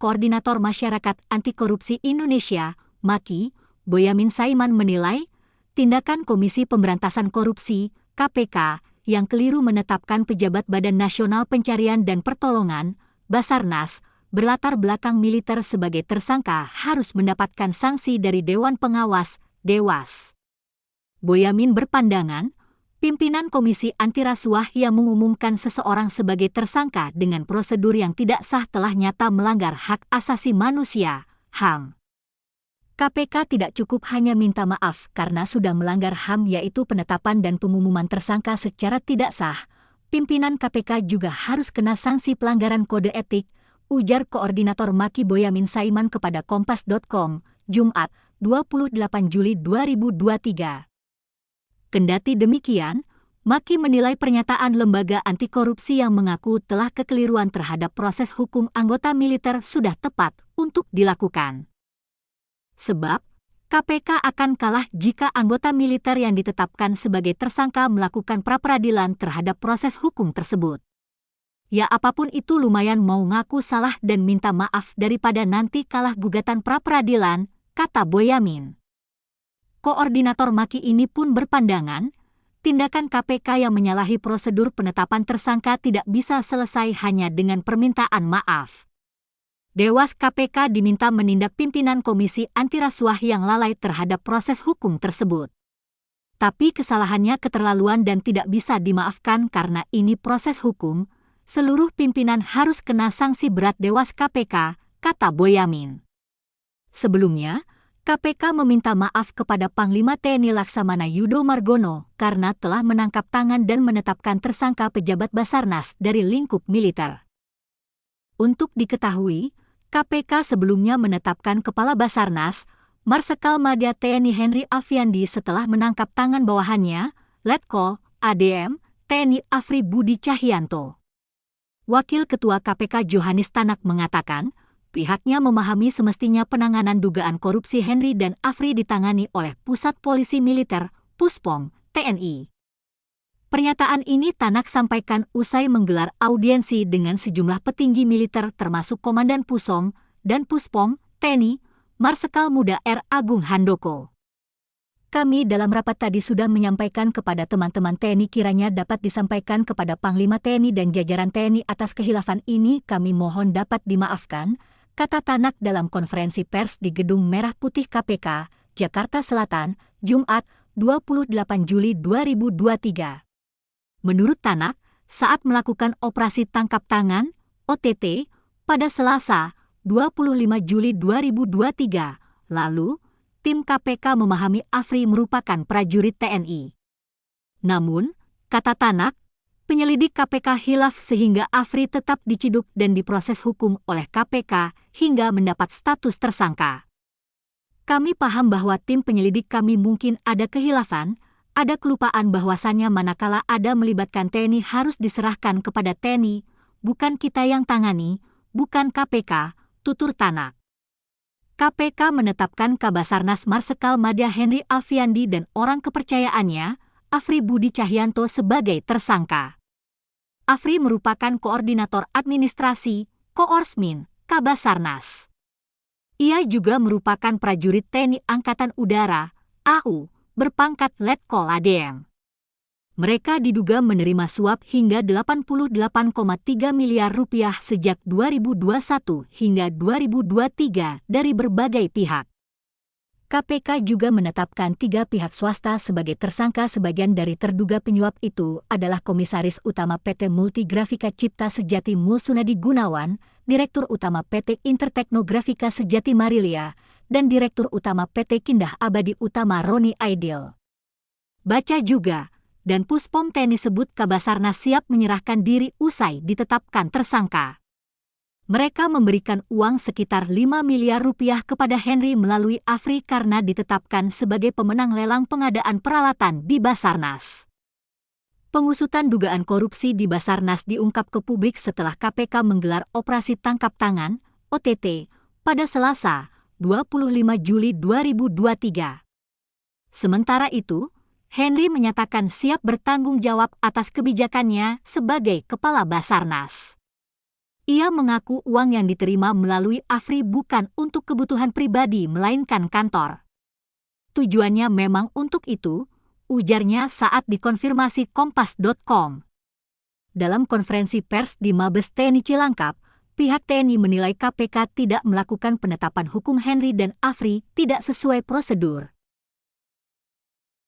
Koordinator Masyarakat Anti Korupsi Indonesia, MAKI, Boyamin Saiman menilai, tindakan Komisi Pemberantasan Korupsi, KPK, yang keliru menetapkan pejabat Badan Nasional Pencarian dan Pertolongan, Basarnas, berlatar belakang militer sebagai tersangka harus mendapatkan sanksi dari Dewan Pengawas, Dewas. Boyamin berpandangan, pimpinan Komisi Anti Rasuah yang mengumumkan seseorang sebagai tersangka dengan prosedur yang tidak sah telah nyata melanggar hak asasi manusia, HAM. KPK tidak cukup hanya minta maaf karena sudah melanggar HAM yaitu penetapan dan pengumuman tersangka secara tidak sah. Pimpinan KPK juga harus kena sanksi pelanggaran kode etik, ujar Koordinator MAKI Boyamin Saiman kepada Kompas.com, Jumat, 28 Juli 2023. Kendati demikian, MAKI menilai pernyataan lembaga anti korupsi yang mengaku telah kekeliruan terhadap proses hukum anggota militer sudah tepat untuk dilakukan. Sebab, KPK akan kalah jika anggota militer yang ditetapkan sebagai tersangka melakukan pra-peradilan terhadap proses hukum tersebut. Ya apapun itu lumayan mau ngaku salah dan minta maaf daripada nanti kalah gugatan pra-peradilan, kata Boyamin. Koordinator MAKI ini pun berpandangan, tindakan KPK yang menyalahi prosedur penetapan tersangka tidak bisa selesai hanya dengan permintaan maaf. Dewas KPK diminta menindak pimpinan Komisi Anti Rasuah yang lalai terhadap proses hukum tersebut. Tapi kesalahannya keterlaluan dan tidak bisa dimaafkan karena ini proses hukum, seluruh pimpinan harus kena sanksi berat Dewas KPK, kata Boyamin. Sebelumnya, KPK meminta maaf kepada Panglima TNI Laksamana Yudo Margono karena telah menangkap tangan dan menetapkan tersangka pejabat Basarnas dari lingkup militer. Untuk diketahui, KPK sebelumnya menetapkan Kepala Basarnas, Marsikal Madya TNI Henry Afiandi setelah menangkap tangan bawahannya, Letkol, ADM, TNI Afri Budi Cahyanto. Wakil Ketua KPK Johanis Tanak mengatakan, pihaknya memahami semestinya penanganan dugaan korupsi Henry dan Afri ditangani oleh Pusat Polisi Militer, Puspom, TNI. Pernyataan ini Tanak sampaikan usai menggelar audiensi dengan sejumlah petinggi militer termasuk Komandan Pusom dan Puspom, TNI, Marsikal Muda R. Agung Handoko. Kami dalam rapat tadi sudah menyampaikan kepada teman-teman TNI kiranya dapat disampaikan kepada Panglima TNI dan jajaran TNI atas khilafan ini kami mohon dapat dimaafkan, kata Tanak dalam konferensi pers di Gedung Merah Putih KPK, Jakarta Selatan, Jumat, 28 Juli 2023. Menurut Tanak, saat melakukan operasi tangkap tangan, OTT, pada Selasa, 25 Juli 2023, lalu, tim KPK memahami Afri merupakan prajurit TNI. Namun, kata Tanak, penyelidik KPK hilaf sehingga Afri tetap diciduk dan diproses hukum oleh KPK hingga mendapat status tersangka. Kami paham bahwa tim penyelidik kami mungkin ada kehilafan, ada kelupaan bahwasannya manakala ada melibatkan TNI harus diserahkan kepada TNI, bukan kita yang tangani, bukan KPK, tutur Tanak. KPK menetapkan Kabasarnas Marsikal Madya Henry Afiandi dan orang kepercayaannya, Afri Budi Cahyanto sebagai tersangka. Afri merupakan koordinator administrasi, Koorsmin, Kabasarnas. Ia juga merupakan prajurit TNI Angkatan Udara, AU, berpangkat Letkol ADM. Mereka diduga menerima suap hingga 88,3 miliar rupiah sejak 2021 hingga 2023 dari berbagai pihak. KPK juga menetapkan 3 pihak swasta sebagai tersangka. Sebagian dari terduga penyuap itu adalah Komisaris Utama PT Multigrafika Cipta Sejati Mulsunadi Gunawan, Direktur Utama PT Interteknografika Sejati Marilia, dan Direktur Utama PT Kindah Abadi Utama Roni Aidil. Baca juga, dan Puspom TNI sebut Kabasarnas siap menyerahkan diri usai ditetapkan tersangka. Mereka memberikan uang sekitar 5 miliar rupiah kepada Henry melalui Afri karena ditetapkan sebagai pemenang lelang pengadaan peralatan di Basarnas. Pengusutan dugaan korupsi di Basarnas diungkap ke publik setelah KPK menggelar operasi tangkap tangan, OTT, pada Selasa, 25 Juli 2023. Sementara itu, Henry menyatakan siap bertanggung jawab atas kebijakannya sebagai Kepala Basarnas. Ia mengaku uang yang diterima melalui Afri bukan untuk kebutuhan pribadi melainkan kantor. Tujuannya memang untuk itu, ujarnya saat dikonfirmasi Kompas.com. Dalam konferensi pers di Mabes TNI Cilangkap, pihak TNI menilai KPK tidak melakukan penetapan hukum Henry dan Afri tidak sesuai prosedur.